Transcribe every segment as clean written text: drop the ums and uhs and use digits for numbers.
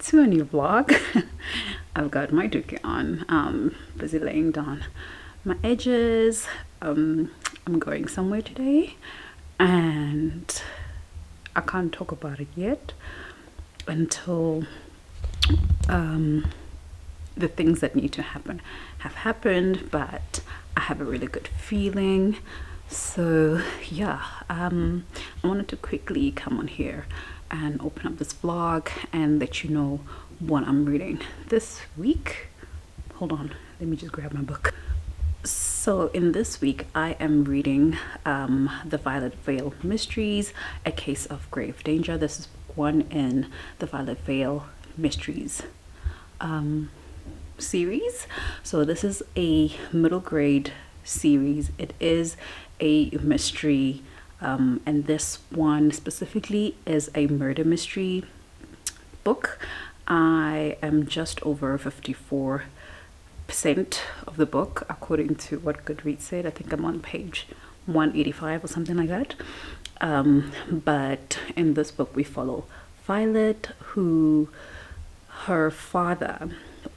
to a new vlog. I've got my dookie on, busy laying down my edges. I'm going somewhere today and I can't talk about it yet until the things that need to happen have happened, but I have a really good feeling. So yeah, I wanted to quickly come on here and open up this vlog and let you know what I'm reading this week. Hold on, let me just grab my book. So in this week I am reading The Violet Veil Mysteries, A Case of Grave Danger. This is one in the Violet Veil Mysteries series. So this is a middle grade series. It is a mystery, and this one specifically is a murder mystery book. I am just over 54% of the book according to what Goodreads said. I think I'm on page 185 or something like that. But in this book we follow Violet, who her father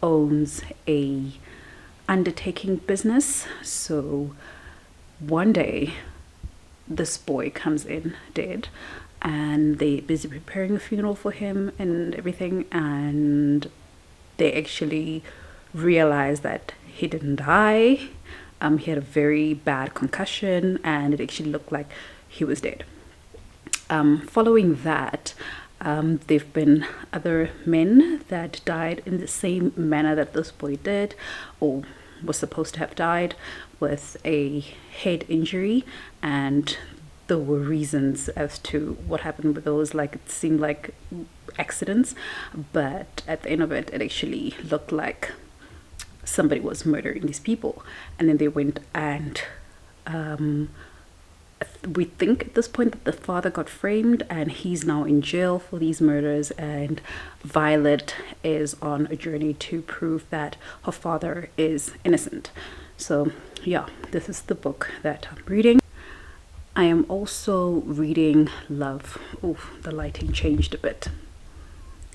owns a undertaking business. So one day this boy comes in dead and they're busy preparing a funeral for him and everything, and they actually realize that he didn't die. He had a very bad concussion and it actually looked like he was dead. Following that, there've been other men that died in the same manner that this boy did, or was supposed to have died, with a head injury, and there were reasons as to what happened with those. Like, it seemed like accidents, but at the end of it, it actually looked like somebody was murdering these people. And then they went and we think at this point that the father got framed and he's now in jail for these murders, and Violet is on a journey to prove that her father is innocent. So yeah, this is the book that I'm reading. I am also reading Love. Oh, the lighting changed a bit.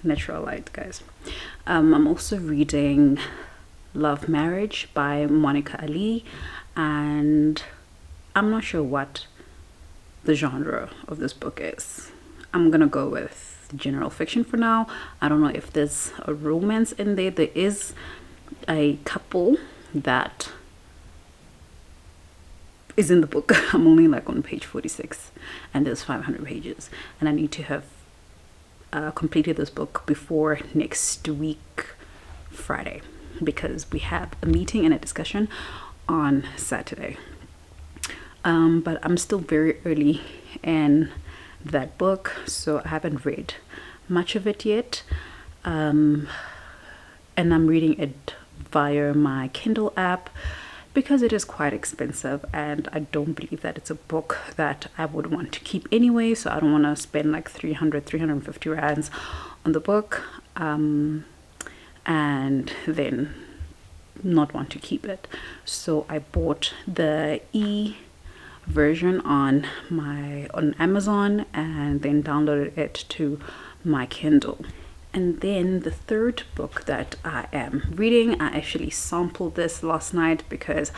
Natural light, guys. I'm also reading Love Marriage by Monica Ali, and I'm not sure what the genre of this book is. I'm gonna go with general fiction for now. I don't know if there's a romance in there. There is a couple that is in the book. I'm only like on page 46 and there's 500 pages, and I need to have completed this book before next week Friday, because we have a meeting and a discussion on Saturday. But I'm still very early in that book, so I haven't read much of it yet, and I'm reading it via my Kindle app because it is quite expensive, and I don't believe that it's a book that I would want to keep anyway. So I don't want to spend like 350 rands on the book and then not want to keep it. So I bought the version on Amazon and then downloaded it to my Kindle. And then the third book that I am reading, I actually sampled this last night because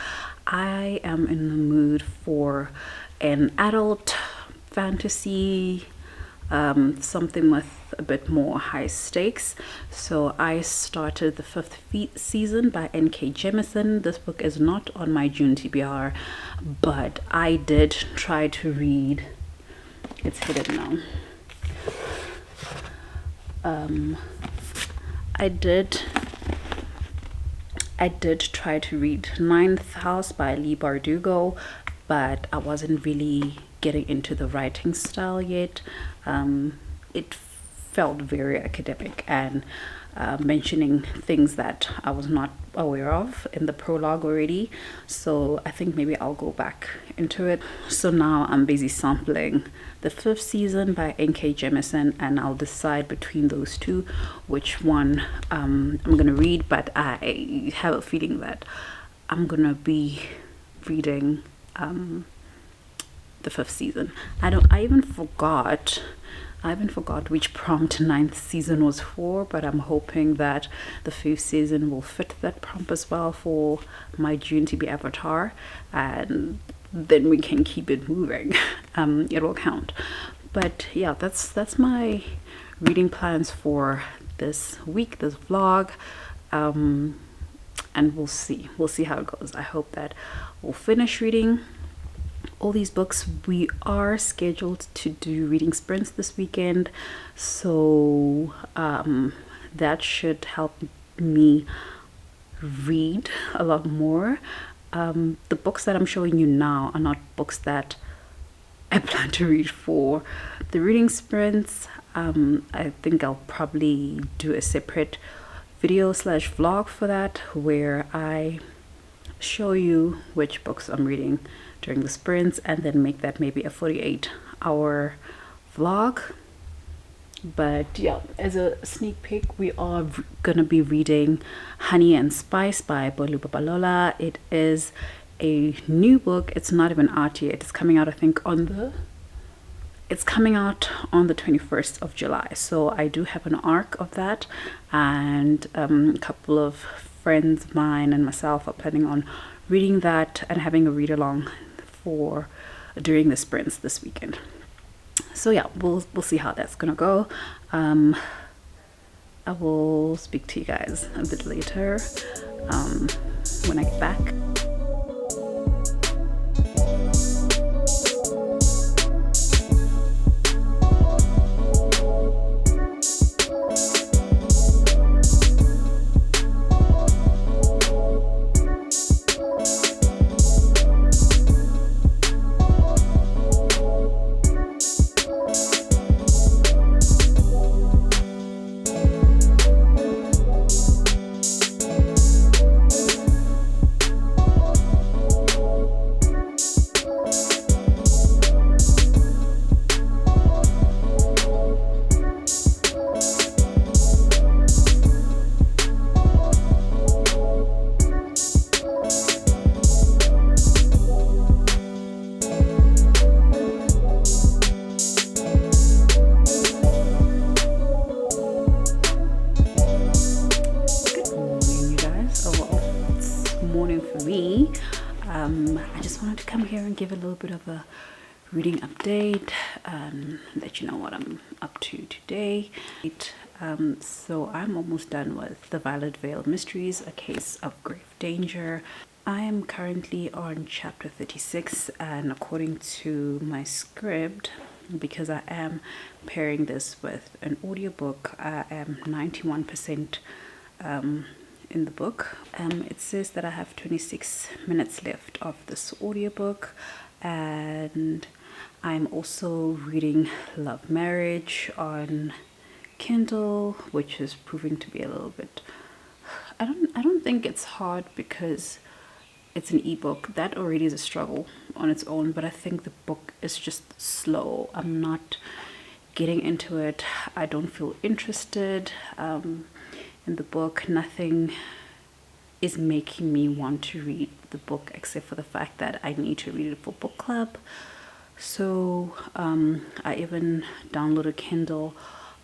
I am in the mood for an adult fantasy, something with a bit more high stakes. So I started the 5th season by N.K. Jemisin. This book is not on my June TBR, but I did try to read, it's hidden now. I did try to read Ninth House by Leigh Bardugo, but I wasn't really getting into the writing style yet. It felt very academic and mentioning things that I was not aware of in the prologue already. So I think maybe I'll go back into it. So now I'm busy sampling the 5th season by N.K. Jemisin, and I'll decide between those two which one I'm gonna read. But I have a feeling that I'm gonna be reading the 5th season. I even forgot I even forgot which prompt ninth season was for, but I'm hoping that the 5th season will fit that prompt as well for my June to be avatar, and then we can keep it moving. It will count. But yeah, that's my reading plans for this week, this vlog. And we'll see how it goes. I hope that we'll finish reading all these books. We are scheduled to do reading sprints this weekend, so that should help me read a lot more. The books that I'm showing you now are not books that I plan to read for the reading sprints. I think I'll probably do a separate video / vlog for that, where I show you which books I'm reading during the sprints, and then make that maybe a 48-hour vlog. But yeah, as a sneak peek, we are gonna be reading Honey and Spice by Bolu Babalola. It is a new book. It's not even out yet. It's coming out, I think, on the 21st of July. So I do have an arc of that, and a couple of friends of mine and myself are planning on reading that and having a read along for during the sprints this weekend. So yeah, we'll see how that's gonna go. I will speak to you guys a bit later when I get back. I just wanted to come here and give a little bit of a reading update, let you know what I'm up to today. So I'm almost done with The Violet Veil Mysteries, A Case of Grave Danger. I am currently on chapter 36, and according to my SCRIBD, because I am pairing this with an audiobook, I am 91% in the book. It says that I have 26 minutes left of this audiobook, and I'm also reading Love Marriage on Kindle, which is proving to be a little bit, I don't think it's hard because it's an ebook. That already is a struggle on its own, but I think the book is just slow. I'm not getting into it. I don't feel interested in the book. Nothing is making me want to read the book except for the fact that I need to read it for book club. So I even downloaded Kindle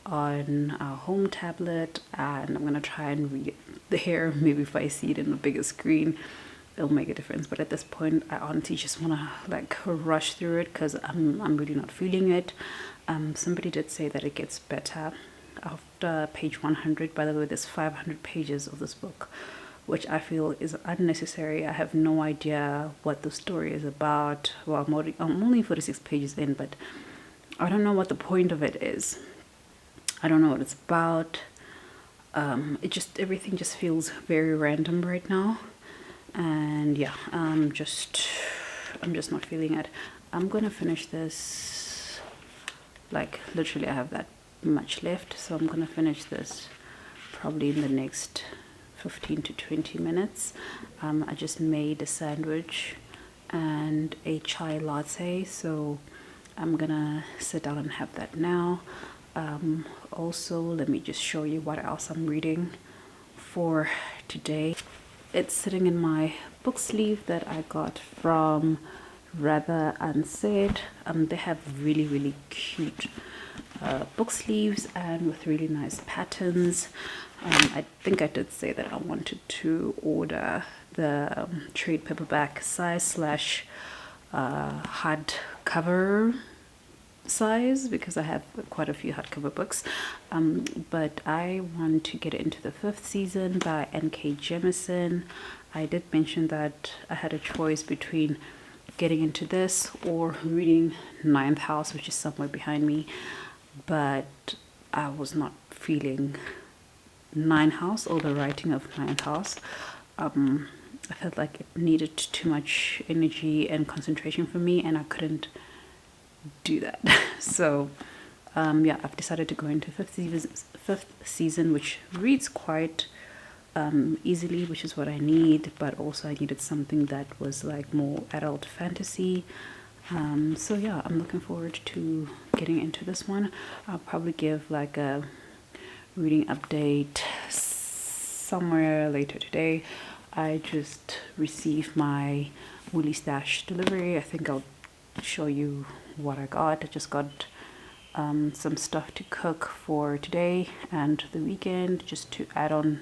on a home tablet, and I'm gonna try and read it there. Maybe if I see it in a bigger screen, it'll make a difference. But at this point, I honestly just want to like rush through it because I'm really not feeling it. Somebody did say that it gets better after page 100. By the way, there's 500 pages of this book, which I feel is unnecessary. I have no idea what the story is about. Well, I'm only 46 pages in, but I don't know what the point of it is. I don't know what it's about. Everything just feels very random right now, and yeah, I'm just not feeling it. I'm gonna finish this, like literally I have that much left, so I'm gonna finish this probably in the next 15 to 20 minutes. I just made a sandwich and a chai latte, so I'm gonna sit down and have that now. Also, let me just show you what else I'm reading for today. It's sitting in my book sleeve that I got from Rather Unsaid. They have really cute book sleeves and with really nice patterns. I think I did say that I wanted to order the trade paperback size slash hardcover size because I have quite a few hardcover books, but I want to get into the 5th season by N.K. Jemisin. I did mention that I had a choice between getting into this or reading 9th House, which is somewhere behind me, but I was not feeling 9th House or the writing of 9th House. I felt like it needed too much energy and concentration for me, and I couldn't do that. So yeah, I've decided to go into 5th season, which reads quite easily, which is what I need, but also I needed something that was like more adult fantasy. So yeah, I'm looking forward to getting into this one. I'll probably give like a reading update somewhere later today. I just received my Woolly Stash delivery. I think I'll show you what I got. I just got some stuff to cook for today and the weekend, just to add on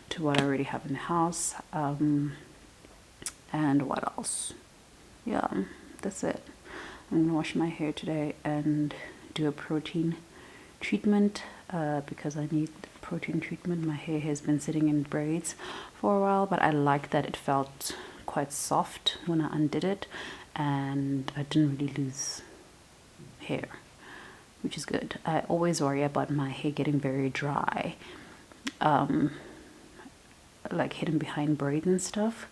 to what I already have in the house. And what else? Yeah, that's it. I'm gonna wash my hair today and do a protein treatment because I need protein treatment. My hair has been sitting in braids for a while, but I like that it felt quite soft when I undid it, and I didn't really lose hair, which is good. I always worry about my hair getting very dry, like hidden behind braids and stuff,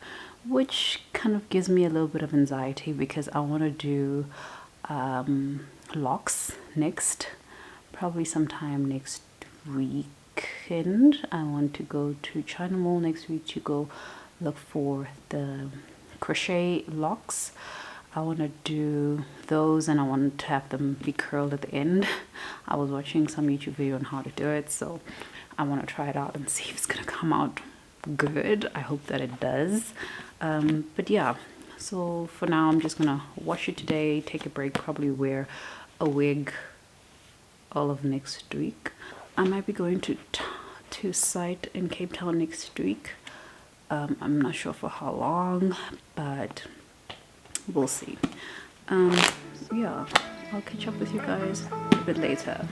which kind of gives me a little bit of anxiety because I want to do locks next, probably sometime next weekend. I want to go to China Mall next week to go look for the crochet locks. I want to do those, and I want to have them be curled at the end. I was watching some YouTube video on how to do it, so I want to try it out and see if it's gonna come out good. I hope that it does. But yeah, so for now I'm just gonna wash it today, take a break, probably wear a wig all of next week. I might be going to site in Cape Town next week. I'm not sure for how long, but we'll see. So yeah, I'll catch up with you guys a bit later.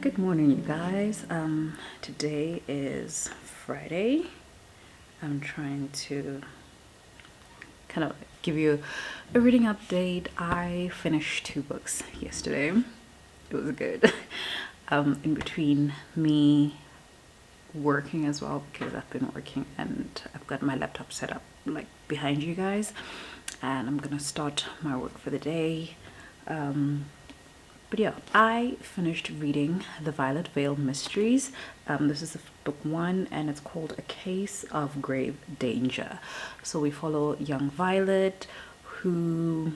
Good morning, you guys. Today is Friday. I'm trying to kind of give you a reading update. I finished 2 books yesterday. It was good. In between me working as well, because I've been working and I've got my laptop set up like behind you guys, and I'm gonna start my work for the day. But yeah, I finished reading The Violet Veil Mysteries. This is book 1, and it's called A Case of Grave Danger. So we follow young Violet, who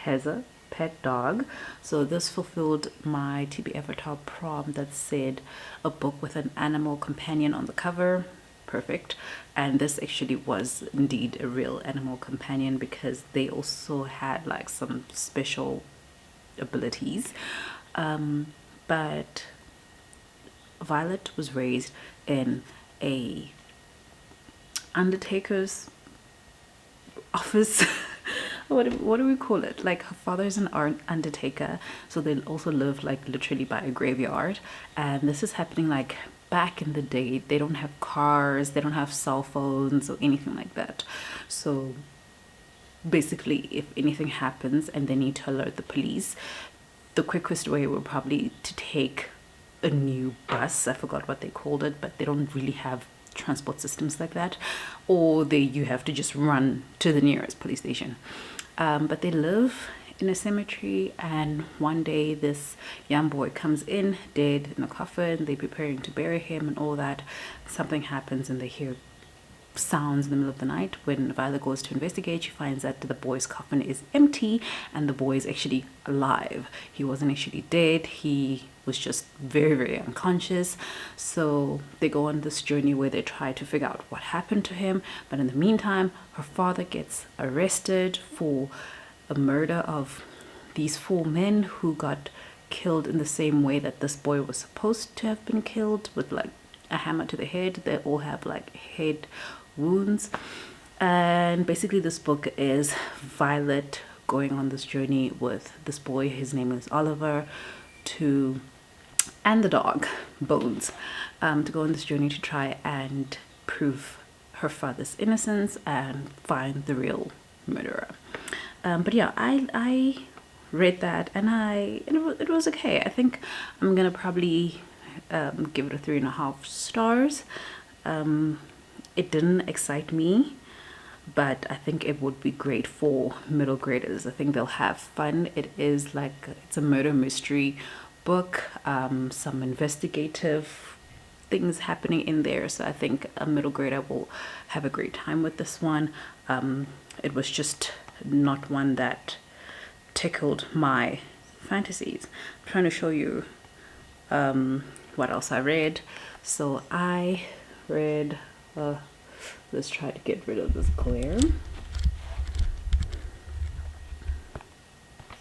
has a pet dog. So this fulfilled my TB Avatar prompt that said a book with an animal companion on the cover. Perfect. And this actually was indeed a real animal companion, because they also had like some special abilities. But Violet was raised in a undertaker's office. what do we call it? Like, her father is an undertaker, so they also live like literally by a graveyard. And this is happening like back in the day. They don't have cars, they don't have cell phones or anything like that. So basically, if anything happens and they need to alert the police, the quickest way would probably to take a new bus. I forgot what they called it, but they don't really have transport systems like that, or you have to just run to the nearest police station. But they live in a cemetery, and one day this young boy comes in dead in a coffin. They're preparing to bury him and all that. Something happens and they hear sounds in the middle of the night. When Violet goes to investigate, she finds that the boy's coffin is empty and the boy is actually alive. He wasn't actually dead, he was just very, very unconscious. So they go on this journey where they try to figure out what happened to him. But in the meantime, her father gets arrested for a murder of these 4 men who got killed in the same way that this boy was supposed to have been killed, with like a hammer to the head. They all have like head wounds. And basically this book is Violet going on this journey with this boy, his name is Oliver, and the dog Bones, to go on this journey to try and prove her father's innocence and find the real murderer. But yeah, I read that, and it was okay. I think I'm gonna probably give it a 3.5 stars. It didn't excite me, but I think it would be great for middle graders. I think they'll have fun. It's a murder mystery book, some investigative things happening in there, so I think a middle grader will have a great time with this one. It was just not one that tickled my fantasies. I'm trying to show you what else I read. So I read, let's try to get rid of this glare.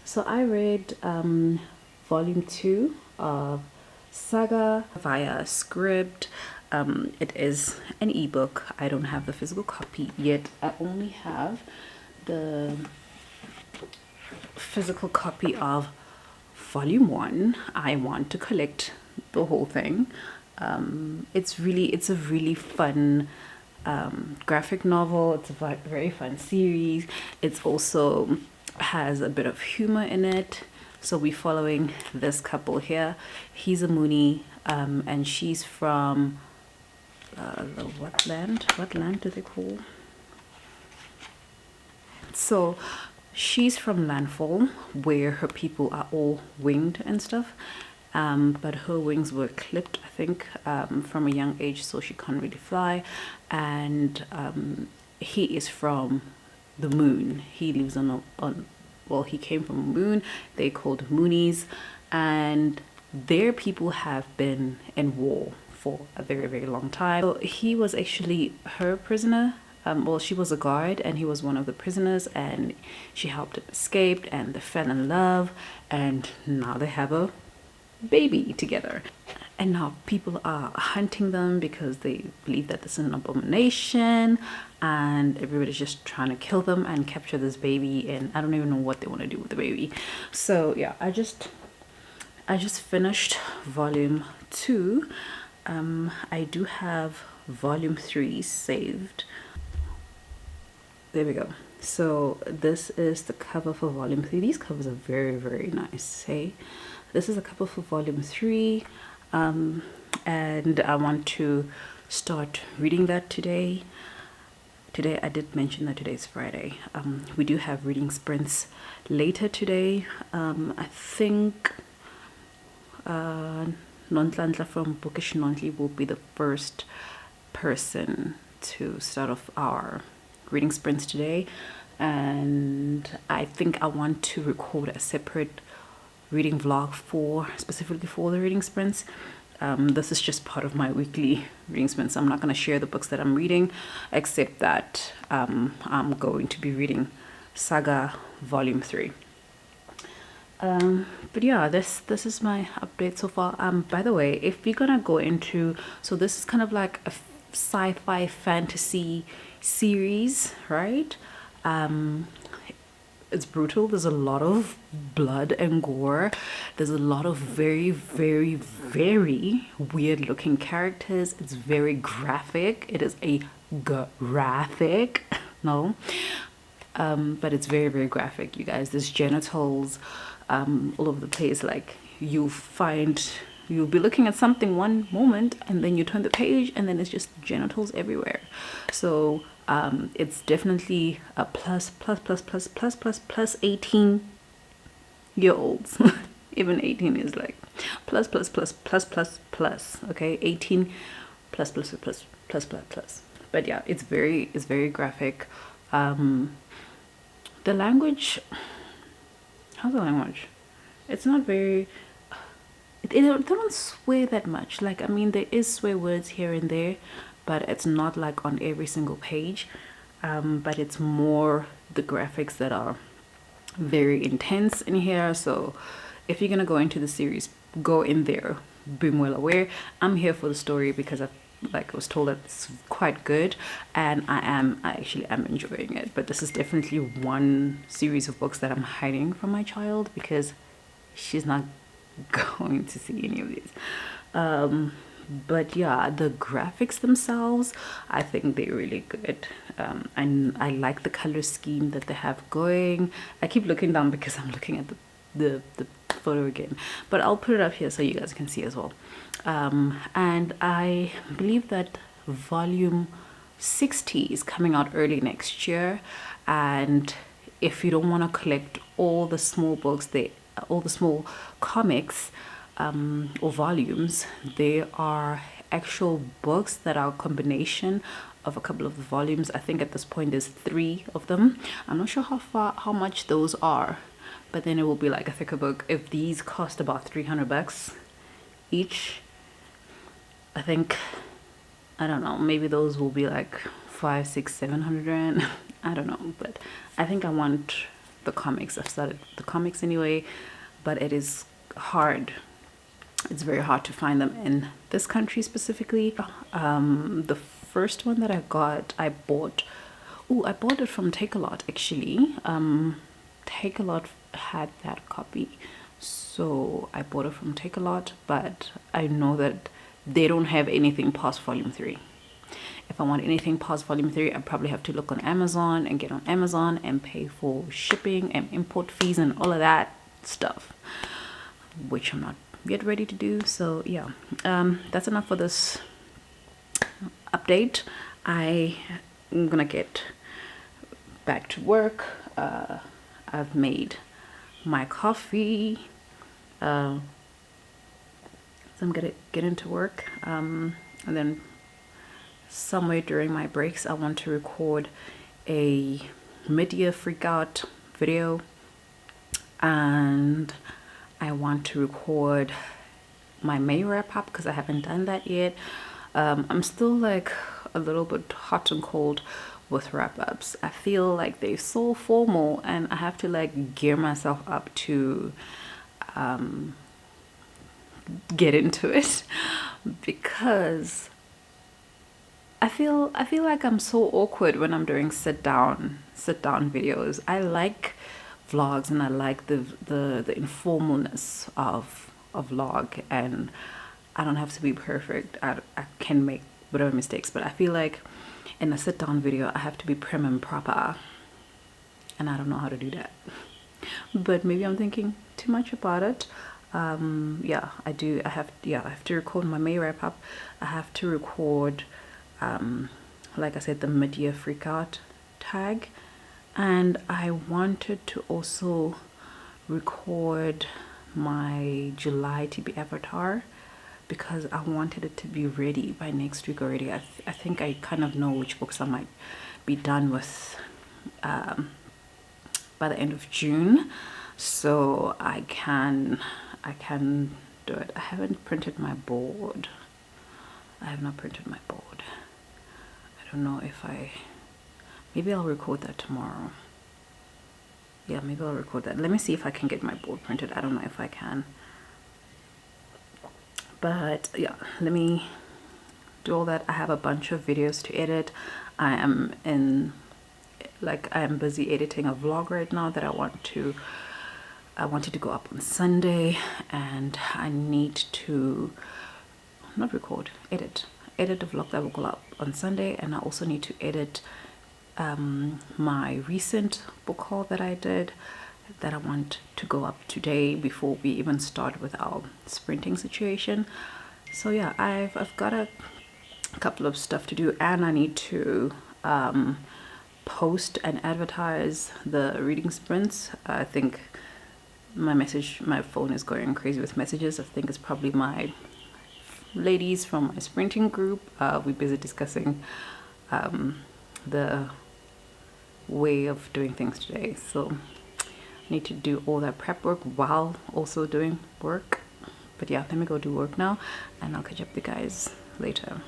So I read volume 2 of Saga via SCRIBD. It is an ebook. I don't have the physical copy yet. I only have the physical copy of volume 1. I want to collect the whole thing. It's a really fun graphic novel. It's a very fun series. It's also has a bit of humor in it. So we're following this couple here. He's a Moonie, and she's from what land do they call? So she's from Landfall, where her people are all winged and stuff. But her wings were clipped, I think, from a young age, so she can't really fly. And he is from the moon. He lives he came from a moon. They called Moonies, and their people have been in war for a very, very long time. So he was actually her prisoner. She was a guard, and he was one of the prisoners, and she helped him escape, and they fell in love, and now they have a baby together. And now people are hunting them because they believe that this is an abomination, and everybody's just trying to kill them and capture this baby, and I don't even know what they want to do with the baby. So yeah, I just finished volume 2. I do have volume 3 saved. There we go. So this is the cover for volume 3. These covers are very, very nice, hey? This is a cover for volume 3, and I want to start reading that today. I did mention that today is Friday. We do have reading sprints later today. I think Nontlantla from Bookish Nontli will be the first person to start off our reading sprints today. and I think I want to record a separate reading vlog for specifically for the reading sprints. This is just part of my weekly reading sprints. I'm not going to share the books that I'm reading, except that I'm going to be reading Saga Volume 3. But yeah, this is my update so far. By the way, if you're gonna go into, so this is kind of like a sci-fi fantasy series, right? It's brutal. There's a lot of blood and gore. There's a lot of very, very, very weird looking characters. It's very graphic. It is a graphic, no, but it's very, very graphic, you guys. There's genitals all over the place. Like, you'll be looking at something one moment and then you turn the page and then it's just genitals everywhere. So it's definitely a plus 18-year-olds. Even 18 is like plus. Okay, 18 plus. But yeah, it's very graphic. The language, how's the language? It's not very, they don't swear that much. Like, I mean, there is swear words here and there, but it's not like on every single page. But it's more the graphics that are very intense in here. So if you're gonna go into the series, go in there being well aware. I'm here for the story because I was told that it's quite good, and I actually am enjoying it. But this is definitely one series of books that I'm hiding from my child because she's not going to see any of these. But yeah, the graphics themselves, I think they're really good. And I like the color scheme that they have going. I keep looking down because I'm looking at the photo again, but I'll put it up here so you guys can see as well. And I believe that volume 60 is coming out early next year, and if you don't want to collect all the small books, all the small comics or volumes, there are actual books that are a combination of a couple of the volumes. I think at this point there's 3 of them. I'm not sure how much those are, but then it will be like a thicker book. If these cost about $300 each, I think, I don't know, maybe those will be like 500, 600, 700 rand. I don't know, but I think I want the comics. I've started the comics anyway, but it is hard. It's very hard to find them in this country specifically. The first one that I got, I bought it from Takealot actually. Takealot had that copy, so I bought it from Takealot, but I know that they don't have anything past volume 3. If I want anything past volume 3, I probably have to look on Amazon and get on Amazon and pay for shipping and import fees and all of that stuff, which I'm not yet ready to do. So yeah, that's enough for this update. I'm gonna get back to work. I've made my coffee, so I'm gonna get into work, and then somewhere during my breaks I want to record a mid-year freak out video, and I want to record my May wrap up because I haven't done that yet. I'm still like a little bit hot and cold with wrap ups. I feel like they're so formal and I have to like gear myself up to get into it, because I feel like I'm so awkward when I'm doing sit down videos. I like vlogs and I like the informalness of a vlog, and I don't have to be perfect. I can make whatever mistakes, but I feel like in a sit down video I have to be prim and proper, and I don't know how to do that. But maybe I'm thinking too much about it. Yeah, I do. I have to record my May wrap up. I have to record like I said, the mid-year freak out tag, and I wanted to also record my July TB avatar because I wanted it to be ready by next week already. I think I kind of know which books I might be done with by the end of June, so I can do it. I haven't printed my board. I have not printed my board. I don't know if maybe I'll record that tomorrow. Yeah, maybe I'll record that. Let me see if I can get my board printed. I don't know if I can, but yeah, let me do all that. I have a bunch of videos to edit. I am busy editing a vlog right now that I wanted to go up on Sunday, and I need to not record, edit a vlog that will go up on Sunday. And I also need to edit my recent book haul that I did, that I want to go up today before we even start with our sprinting situation. So yeah, I've got a couple of stuff to do, and I need to post and advertise the reading sprints. I think my phone is going crazy with messages. I think it's probably my ladies from my sprinting group. We're busy discussing the way of doing things today, so I need to do all that prep work while also doing work. But yeah, let me go do work now, and I'll catch up with you guys later.